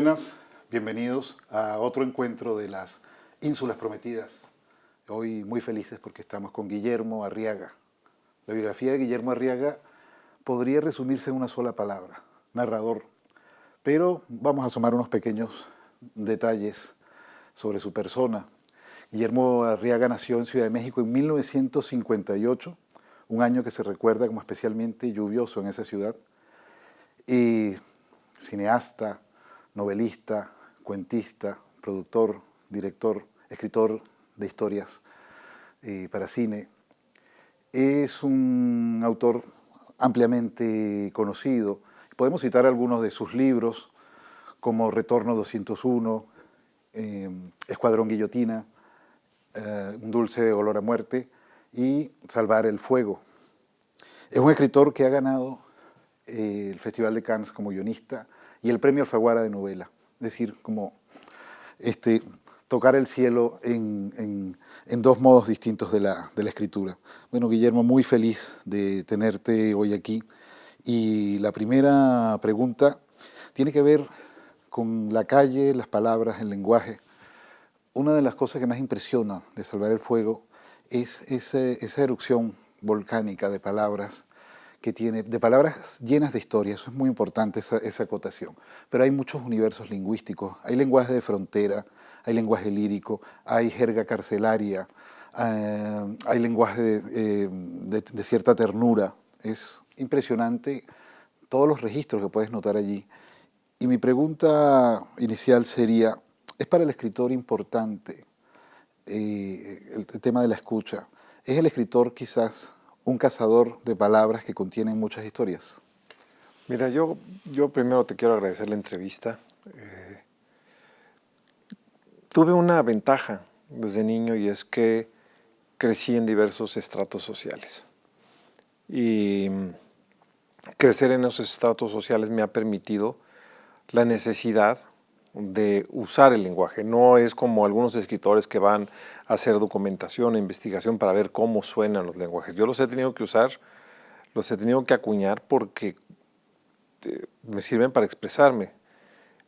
buenas, bienvenidos a otro encuentro de las Ínsulas Prometidas. Hoy muy felices porque estamos con Guillermo Arriaga. La biografía de Guillermo Arriaga podría resumirse en una sola palabra, narrador. Pero vamos a sumar unos pequeños detalles sobre su persona. Guillermo Arriaga nació en Ciudad de México en 1958, un año que se recuerda como especialmente lluvioso en esa ciudad. Y cineasta, novelista, cuentista, productor, director, escritor de historias para cine. Es un autor ampliamente conocido. Podemos citar algunos de sus libros, como Retorno 201, Escuadrón Guillotina, Un dulce olor a muerte y Salvar el fuego. Es un escritor que ha ganado el Festival de Cannes como guionista y el Premio Alfaguara de novela. Es decir, como tocar el cielo en dos modos distintos de la escritura. Bueno, Guillermo, muy feliz de tenerte hoy aquí. Y la primera pregunta tiene que ver con la calle, las palabras, el lenguaje. Una de las cosas que más impresiona de Salvar el fuego es esa erupción volcánica de palabras que tiene, de palabras llenas de historia. Eso es muy importante, esa acotación. Pero hay muchos universos lingüísticos, hay lenguaje de frontera, hay lenguaje lírico, hay jerga carcelaria, hay lenguaje de cierta ternura. Es impresionante todos los registros que puedes notar allí. Y mi pregunta inicial sería, ¿es para el escritor importante el tema de la escucha? ¿Es el escritor quizás un cazador de palabras que contienen muchas historias? Mira, yo primero te quiero agradecer la entrevista. Tuve una ventaja desde niño y es que crecí en diversos estratos sociales. Y crecer en esos estratos sociales me ha permitido la necesidad de usar el lenguaje. No es como algunos escritores que van a hacer documentación e investigación para ver cómo suenan los lenguajes. Yo los he tenido que usar, los he tenido que acuñar porque me sirven para expresarme.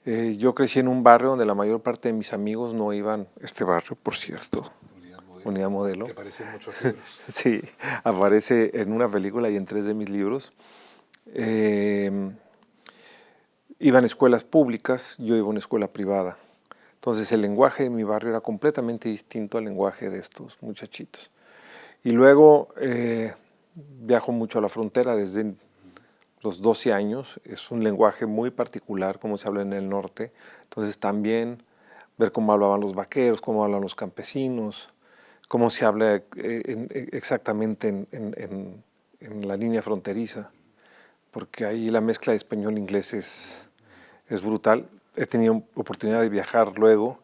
Yo crecí en un barrio donde la mayor parte de mis amigos no iban, este barrio, por cierto, Unidad Modelo. Que aparece en muchos libros. Sí, aparece en una película y en 3 de mis libros. Iban a escuelas públicas, yo iba a una escuela privada. Entonces el lenguaje de mi barrio era completamente distinto al lenguaje de estos muchachitos. Y luego viajo mucho a la frontera desde los 12 años. Es un lenguaje muy particular, como se habla en el norte. Entonces también ver cómo hablaban los vaqueros, cómo hablan los campesinos, cómo se habla exactamente en la línea fronteriza, porque ahí la mezcla de español e inglés es brutal. He tenido oportunidad de viajar luego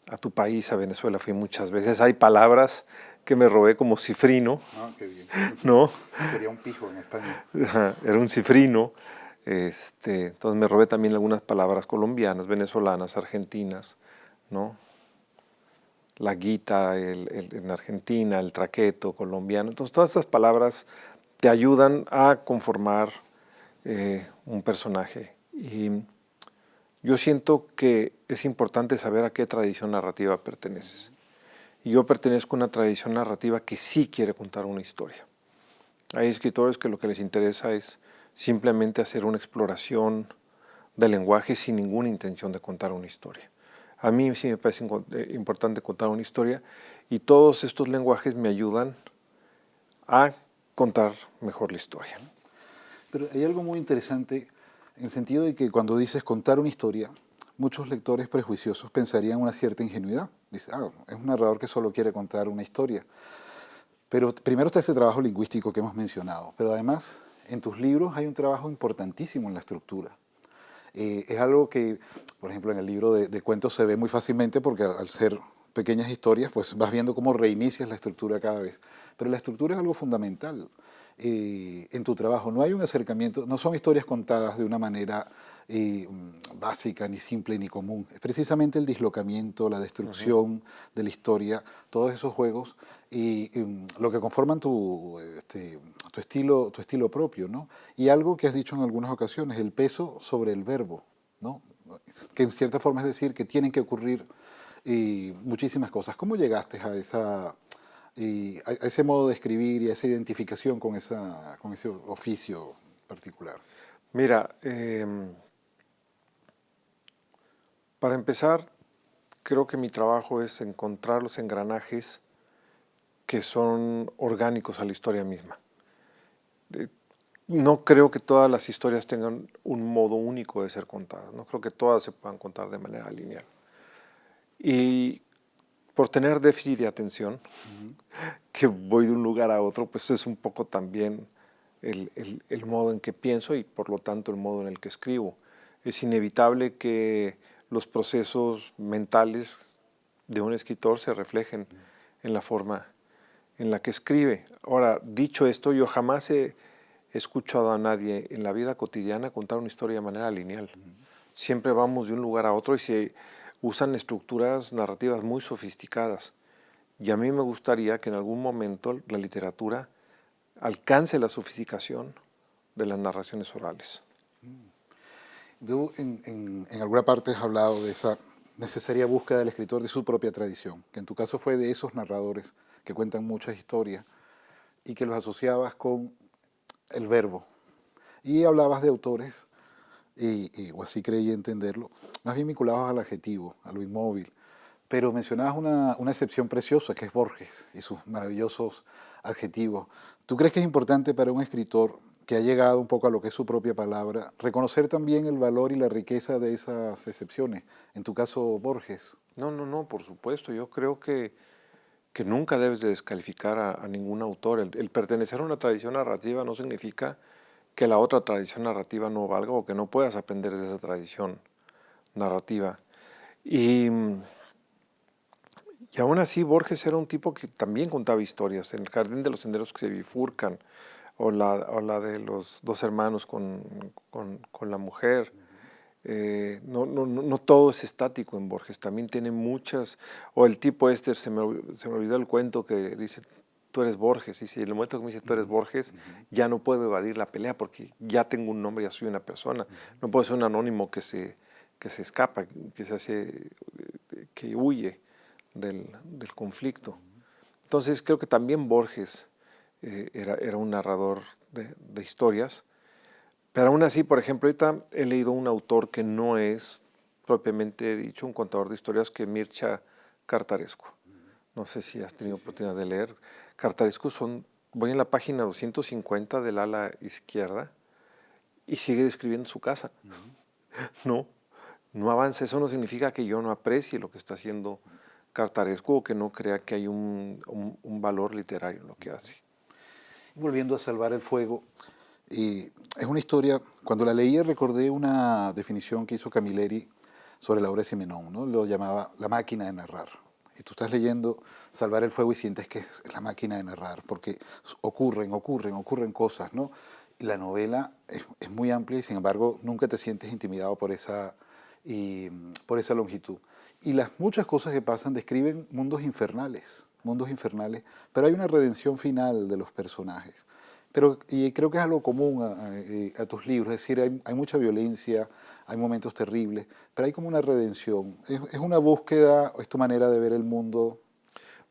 a tu país, a Venezuela, fui muchas veces. Hay palabras que me robé como cifrino. Ah, qué bien. ¿No? Sería un pijo en España. Era un cifrino. Entonces me robé también algunas palabras colombianas, venezolanas, argentinas, ¿no? La guita en Argentina, el traqueto colombiano. Entonces todas estas palabras te ayudan a conformar un personaje. Y yo siento que es importante saber a qué tradición narrativa perteneces. Y yo pertenezco a una tradición narrativa que sí quiere contar una historia. Hay escritores que lo que les interesa es simplemente hacer una exploración del lenguaje sin ninguna intención de contar una historia. A mí sí me parece importante contar una historia y todos estos lenguajes me ayudan a contar mejor la historia. Pero hay algo muy interesante en el sentido de que cuando dices contar una historia, muchos lectores prejuiciosos pensarían una cierta ingenuidad. Dice, es un narrador que solo quiere contar una historia. Pero primero está ese trabajo lingüístico que hemos mencionado, pero además en tus libros hay un trabajo importantísimo en la estructura. Es algo que, por ejemplo, en el libro de cuentos se ve muy fácilmente porque al ser pequeñas historias, pues vas viendo cómo reinicias la estructura cada vez. Pero la estructura es algo fundamental en tu trabajo. No hay un acercamiento, no son historias contadas de una manera básica, ni simple, ni común. Es precisamente el dislocamiento, la destrucción de la historia, todos esos juegos y lo que conforman tu estilo propio, ¿no? Y algo que has dicho en algunas ocasiones, el peso sobre el verbo, ¿no? que en cierta forma es decir que tienen que ocurrir muchísimas cosas. ¿Cómo llegaste a ese modo de escribir y a esa identificación con ese oficio particular? Mira, para empezar, creo que mi trabajo es encontrar los engranajes que son orgánicos a la historia misma. No creo que todas las historias tengan un modo único de ser contadas. No creo que todas se puedan contar de manera lineal. Y por tener déficit de atención, que voy de un lugar a otro, pues es un poco también el modo en que pienso y por lo tanto el modo en el que escribo. Es inevitable que los procesos mentales de un escritor se reflejen en la forma en la que escribe. Ahora, dicho esto, yo jamás he escuchado a nadie en la vida cotidiana contar una historia de manera lineal. Siempre vamos de un lugar a otro y se usan estructuras narrativas muy sofisticadas. Y a mí me gustaría que en algún momento la literatura alcance la sofisticación de las narraciones orales. Tú en alguna parte has hablado de esa necesaria búsqueda del escritor de su propia tradición, que en tu caso fue de esos narradores que cuentan muchas historias y que los asociabas con el verbo. Y hablabas de autores, o así creí entenderlo, más bien vinculados al adjetivo, a lo inmóvil. Pero mencionabas una excepción preciosa, que es Borges y sus maravillosos adjetivos. ¿Tú crees que es importante para un escritor que ha llegado un poco a lo que es su propia palabra, reconocer también el valor y la riqueza de esas excepciones? En tu caso, Borges. No, por supuesto. Yo creo que nunca debes de descalificar a ningún autor. El pertenecer a una tradición narrativa no significa que la otra tradición narrativa no valga o que no puedas aprender de esa tradición narrativa. Y aún así Borges era un tipo que también contaba historias. En el Jardín de los Senderos que se bifurcan, o la de los dos hermanos con la mujer. No todo es estático en Borges, también tiene muchas, o el tipo se me olvidó el cuento que dice, tú eres Borges, y si en el momento que me dice tú eres Borges, ya no puedo evadir la pelea porque ya tengo un nombre, ya soy una persona, no puedo ser un anónimo que se escapa, que se hace, que huye del conflicto. Entonces creo que también Borges era un narrador de historias. Pero aún así, por ejemplo, ahorita he leído un autor que no es propiamente dicho un contador de historias, que es Mircea Cartarescu. No sé si has tenido oportunidad de leer. Cartarescu voy en la página 250 del ala izquierda y sigue describiendo su casa. No avanza. Eso no significa que yo no aprecie lo que está haciendo Cartarescu o que no crea que hay un valor literario en lo que hace. Volviendo a Salvar el Fuego, es una historia, cuando la leí recordé una definición que hizo Camilleri sobre la obra de Simenón, ¿no? Lo llamaba la máquina de narrar. Y tú estás leyendo Salvar el Fuego y sientes que es la máquina de narrar, porque ocurren cosas, ¿no? Y la novela es muy amplia y sin embargo nunca te sientes intimidado por esa longitud. Y las muchas cosas que pasan describen mundos infernales, pero hay una redención final de los personajes. Y creo que es algo común a tus libros, es decir, hay mucha violencia, hay momentos terribles, pero hay como una redención. Es una búsqueda, es tu manera de ver el mundo.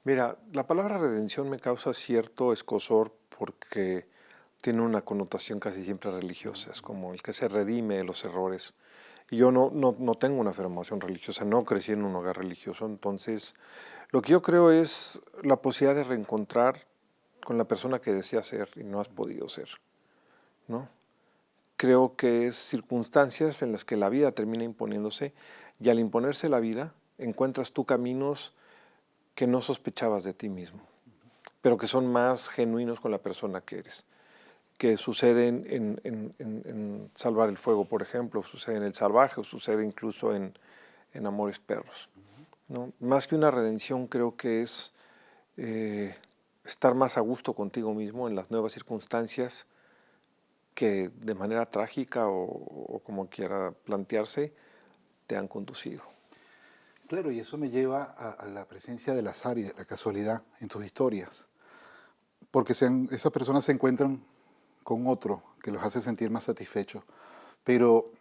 Mira, la palabra redención me causa cierto escozor porque tiene una connotación casi siempre religiosa, es como el que se redime de los errores. Y yo no tengo una formación religiosa, no crecí en un hogar religioso, entonces lo que yo creo es la posibilidad de reencontrar con la persona que deseas ser y no has podido ser, ¿no? Creo que es circunstancias en las que la vida termina imponiéndose y al imponerse la vida encuentras tú caminos que no sospechabas de ti mismo, pero que son más genuinos con la persona que eres, que suceden en Salvar el Fuego, por ejemplo, sucede en El Salvaje, o sucede incluso en Amores Perros, ¿no? Más que una redención, creo que es estar más a gusto contigo mismo en las nuevas circunstancias que de manera trágica o como quiera plantearse, te han conducido. Claro, y eso me lleva a la presencia del azar y de la casualidad en tus historias, porque esas personas se encuentran con otro que los hace sentir más satisfechos, pero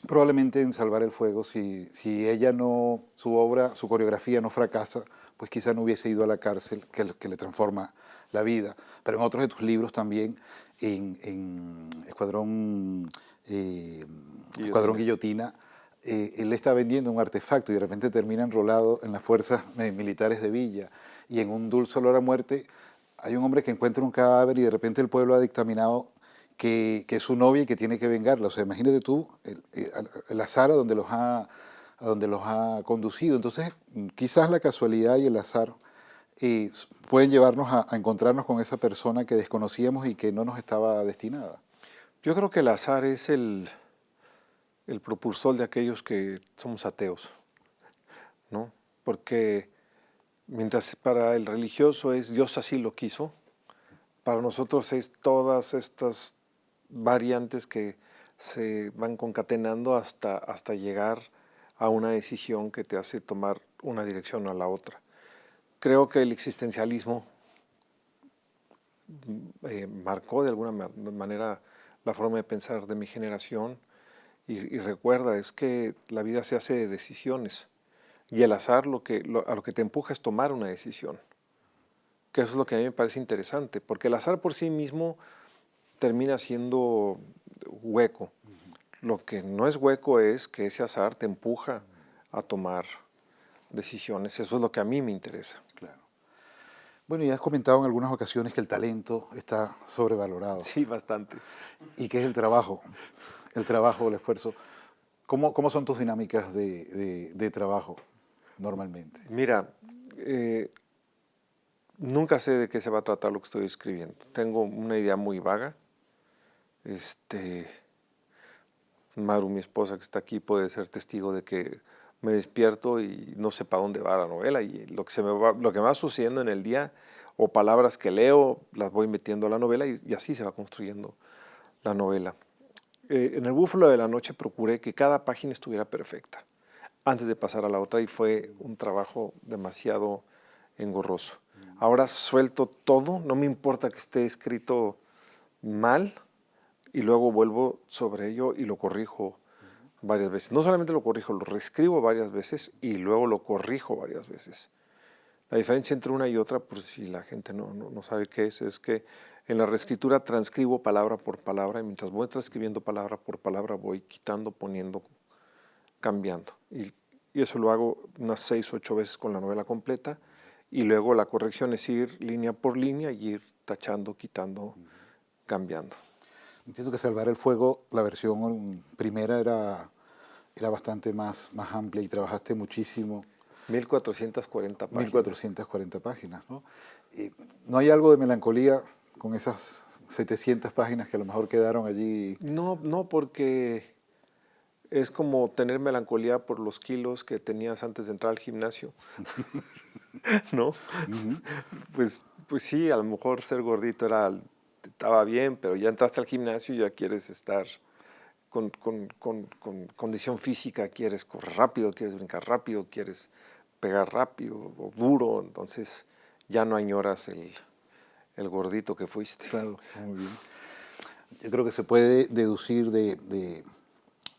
Probablemente en Salvar el Fuego, si ella no, su obra, su coreografía no fracasa, pues quizá no hubiese ido a la cárcel, que le transforma la vida. Pero en otros de tus libros también, en Escuadrón Guillotina. Guillotina, él está vendiendo un artefacto y de repente termina enrolado en las fuerzas militares de Villa. Y en Un dulce olor a muerte hay un hombre que encuentra un cadáver y de repente el pueblo ha dictaminado que es su novia y que tiene que vengarla. O sea, imagínate tú el azar a donde los ha conducido. Entonces, quizás la casualidad y el azar pueden llevarnos a encontrarnos con esa persona que desconocíamos y que no nos estaba destinada. Yo creo que el azar es el propulsor de aquellos que somos ateos, ¿no? Porque mientras para el religioso es Dios así lo quiso, para nosotros es todas estas variantes que se van concatenando hasta llegar a una decisión que te hace tomar una dirección a la otra. Creo que el existencialismo marcó de alguna manera la forma de pensar de mi generación y recuerda, es que la vida se hace de decisiones y el azar a lo que te empuja es tomar una decisión, que eso es lo que a mí me parece interesante, porque el azar por sí mismo termina siendo hueco. Lo que no es hueco es que ese azar te empuja a tomar decisiones, eso es lo que a mí me interesa. Claro. Bueno, ya has comentado en algunas ocasiones que el talento está sobrevalorado Sí, bastante. y que es el trabajo, el esfuerzo. ¿Cómo son tus dinámicas de trabajo normalmente? Mira, nunca sé de qué se va a tratar lo que estoy escribiendo. Tengo una idea muy vaga. Maru, mi esposa que está aquí, puede ser testigo de que me despierto y no sé para dónde va la novela y lo que me va sucediendo en el día o palabras que leo las voy metiendo a la novela y así se va construyendo la novela. En El Búfalo de la Noche procuré que cada página estuviera perfecta antes de pasar a la otra y fue un trabajo demasiado engorroso. Ahora suelto todo, no me importa que esté escrito mal y luego vuelvo sobre ello y lo corrijo varias veces. No solamente lo corrijo, lo reescribo varias veces y luego lo corrijo varias veces. La diferencia entre una y otra, por si la gente no sabe qué es que en la reescritura transcribo palabra por palabra y mientras voy transcribiendo palabra por palabra voy quitando, poniendo, cambiando. Y eso lo hago unas 6 o 8 veces con la novela completa y luego la corrección es ir línea por línea y ir tachando, quitando, cambiando. Entiendo que Salvar el Fuego, la versión primera era bastante más amplia y trabajaste muchísimo. 1440 páginas. 1440 páginas, ¿no? Y no hay algo de melancolía con esas 700 páginas que a lo mejor quedaron allí. No, porque es como tener melancolía por los kilos que tenías antes de entrar al gimnasio, ¿no? Pues sí, a lo mejor ser gordito estaba bien, pero ya entraste al gimnasio y ya quieres estar con condición física, quieres correr rápido, quieres brincar rápido, quieres pegar rápido o duro, entonces ya no añoras el gordito que fuiste. Claro, muy bien. Yo creo que se puede deducir de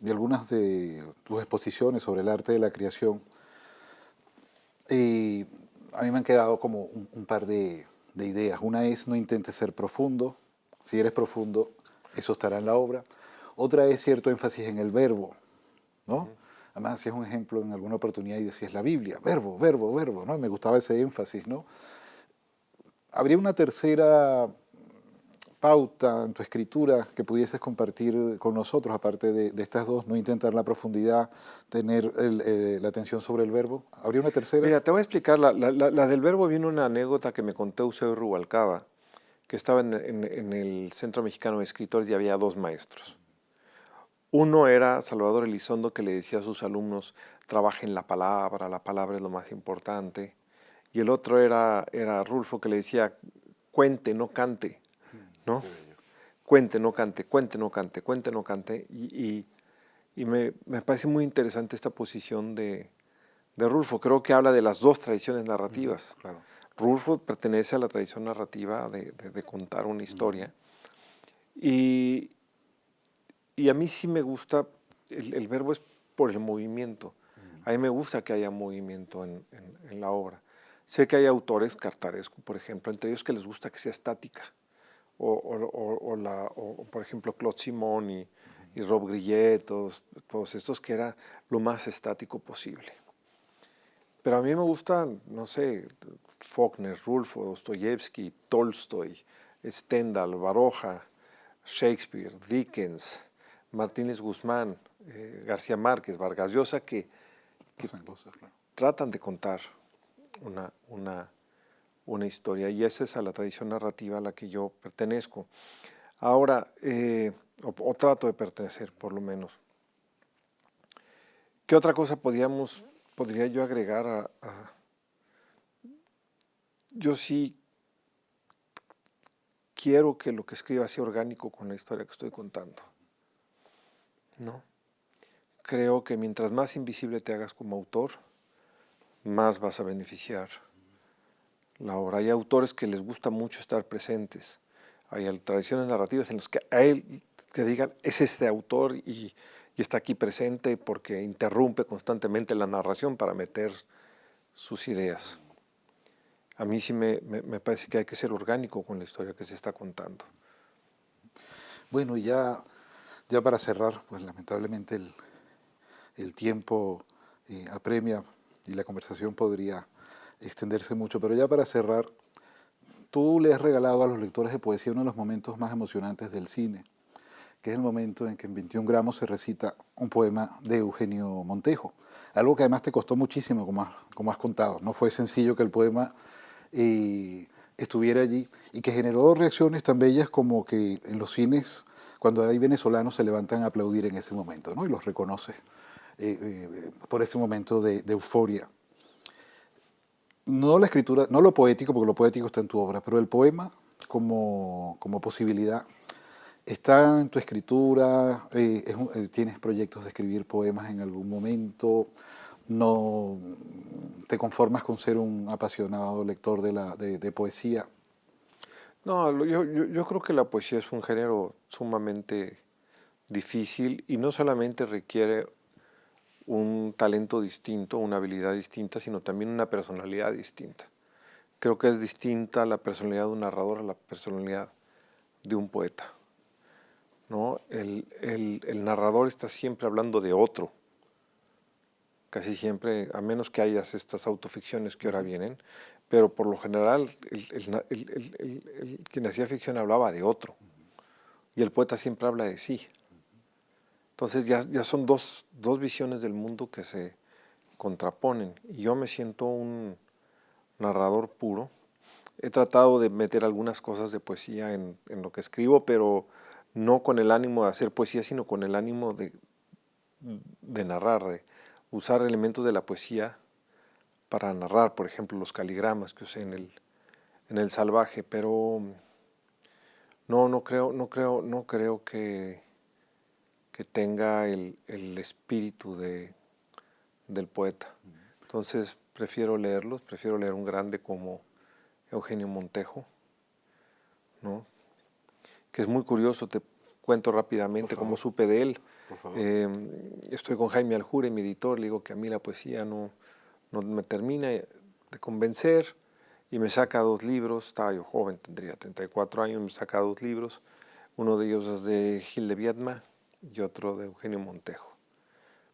algunas de tus exposiciones sobre el arte de la creación. Y a mí me han quedado como un par de ideas. Una es no intentes ser profundo. Si eres profundo, eso estará en la obra. Otra es cierto énfasis en el verbo, ¿no? Además, si es un ejemplo en alguna oportunidad y decías la Biblia, verbo, verbo, verbo, ¿no? Y me gustaba ese énfasis, ¿no? ¿Habría una tercera pauta en tu escritura que pudieses compartir con nosotros, aparte de estas dos, no intentar la profundidad, tener la atención sobre el verbo? ¿Habría una tercera? Mira, te voy a explicar, la del verbo viene una anécdota que me contó Eusebio Rubalcaba, que estaba en el Centro Mexicano de Escritores y había 2 maestros. Uno era Salvador Elizondo, que le decía a sus alumnos, trabajen la palabra es lo más importante. Y el otro era Rulfo, que le decía, cuente, no cante, ¿no? Cuente, no cante, cuente, no cante, cuente, no cante. Y me parece muy interesante esta posición de Rulfo. Creo que habla de las 2 tradiciones narrativas. Claro. Rulfo pertenece a la tradición narrativa de contar una historia. Y a mí sí me gusta el verbo es por el movimiento. A mí me gusta que haya movimiento en la obra. Sé que hay autores, Cartarescu, por ejemplo, entre ellos que les gusta que sea estática. O, por ejemplo, Claude Simon y Rob Grillet, todos estos, que era lo más estático posible. Pero a mí me gustan, no sé, Faulkner, Rulfo, Dostoyevsky, Tolstoy, Stendhal, Baroja, Shakespeare, Dickens, Martínez Guzmán, García Márquez, Vargas Llosa, que tratan de contar una historia, y esa es a la tradición narrativa a la que yo pertenezco. Ahora, o trato de pertenecer, por lo menos. ¿Qué otra cosa podría yo agregar Yo sí quiero que lo que escriba sea orgánico con la historia que estoy contando, ¿no? Creo que mientras más invisible te hagas como autor, más vas a beneficiar la obra. Hay autores que les gusta mucho estar presentes. Hay tradiciones narrativas en las que a él te digan, es este autor y está aquí presente porque interrumpe constantemente la narración para meter sus ideas. A mí sí me parece que hay que ser orgánico con la historia que se está contando. Bueno, ya para cerrar, pues lamentablemente el tiempo apremia y la conversación podría extenderse mucho, pero ya para cerrar, tú le has regalado a los lectores de poesía uno de los momentos más emocionantes del cine, que es el momento en que en 21 gramos se recita un poema de Eugenio Montejo, algo que además te costó muchísimo, como has contado. No fue sencillo que el poema estuviera allí y que generó reacciones tan bellas como que en los cines, cuando hay venezolanos, se levantan a aplaudir en ese momento, ¿no? Y los reconoces por ese momento de euforia. No la escritura, no lo poético, porque lo poético está en tu obra, pero el poema como posibilidad está en tu escritura. ¿Tienes proyectos de escribir poemas en algún momento? ¿No te conformas con ser un apasionado lector de poesía? No, yo creo que la poesía es un género sumamente difícil y no solamente requiere un talento distinto, una habilidad distinta, sino también una personalidad distinta. Creo que es distinta la personalidad de un narrador a la personalidad de un poeta, ¿no? El narrador está siempre hablando de otro, casi siempre, a menos que hayas estas autoficciones que ahora vienen, pero por lo general quien hacía ficción hablaba de otro, y el poeta siempre habla de sí. Entonces ya son dos visiones del mundo que se contraponen, y yo me siento un narrador puro. He tratado de meter algunas cosas de poesía en lo que escribo, pero no con el ánimo de hacer poesía, sino con el ánimo de narrar, de usar elementos de la poesía para narrar, por ejemplo, los caligramas que usé en el Salvaje, pero no creo que tenga el espíritu del poeta. Entonces prefiero leerlos, prefiero leer un grande como Eugenio Montejo, ¿no? Que es muy curioso, te cuento rápidamente cómo supe de él. Estoy con Jaime Aljure, mi editor, le digo que a mí la poesía no me termina de convencer, y me saca 2 libros. Estaba yo joven, tendría 34 años, me saca 2 libros. Uno de ellos es de Gil de Viedma y otro de Eugenio Montejo.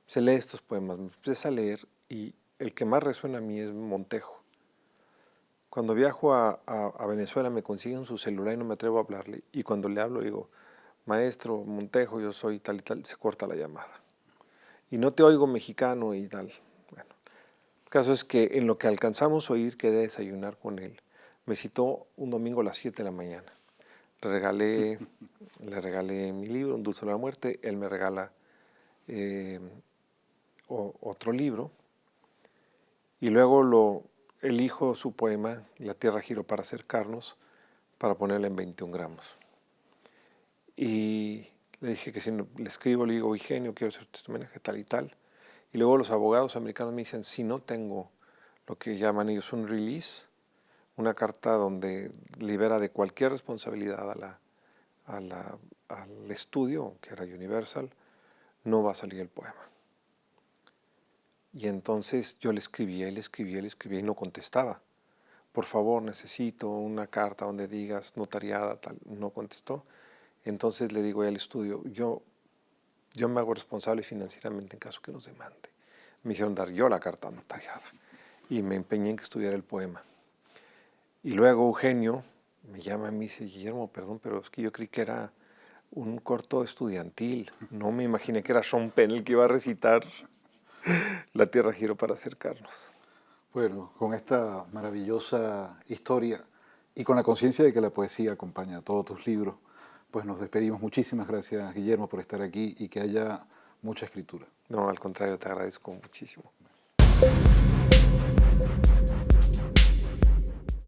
Se lee estos poemas, me empecé a leer, y el que más resuena a mí es Montejo. Cuando viajo a Venezuela me consiguen su celular y no me atrevo a hablarle, y cuando le hablo digo, maestro Montejo, yo soy tal y tal, se corta la llamada. Y no te oigo, mexicano y tal. Bueno, el caso es que en lo que alcanzamos a oír quedé a desayunar con él. Me citó un domingo a las 7 de la mañana. Le regalé mi libro, Un dulce a la muerte. Él me regala otro libro. Y luego elijo su poema, La tierra giró para acercarnos, para ponerla en 21 gramos. Y le dije que si no, le escribo, le digo, Eugenio, quiero hacer este homenaje tal y tal. Y luego los abogados americanos me dicen, si no tengo lo que llaman ellos un release, una carta donde libera de cualquier responsabilidad al estudio, que era Universal, no va a salir el poema. Y entonces yo le escribía y no contestaba. Por favor, necesito una carta donde digas notariada, tal. No contestó. Entonces le digo al estudio, yo me hago responsable financieramente en caso que nos demande. Me hicieron dar yo la carta notariada y me empeñé en que estuviera el poema. Y luego Eugenio me llama y me dice, Guillermo, perdón, pero es que yo creí que era un corto estudiantil. No me imaginé que era Sean Penn el que iba a recitar La Tierra giró para acercarnos. Bueno, con esta maravillosa historia y con la conciencia de que la poesía acompaña a todos tus libros, pues nos despedimos. Muchísimas gracias, Guillermo, por estar aquí y que haya mucha escritura. No, al contrario, te agradezco muchísimo.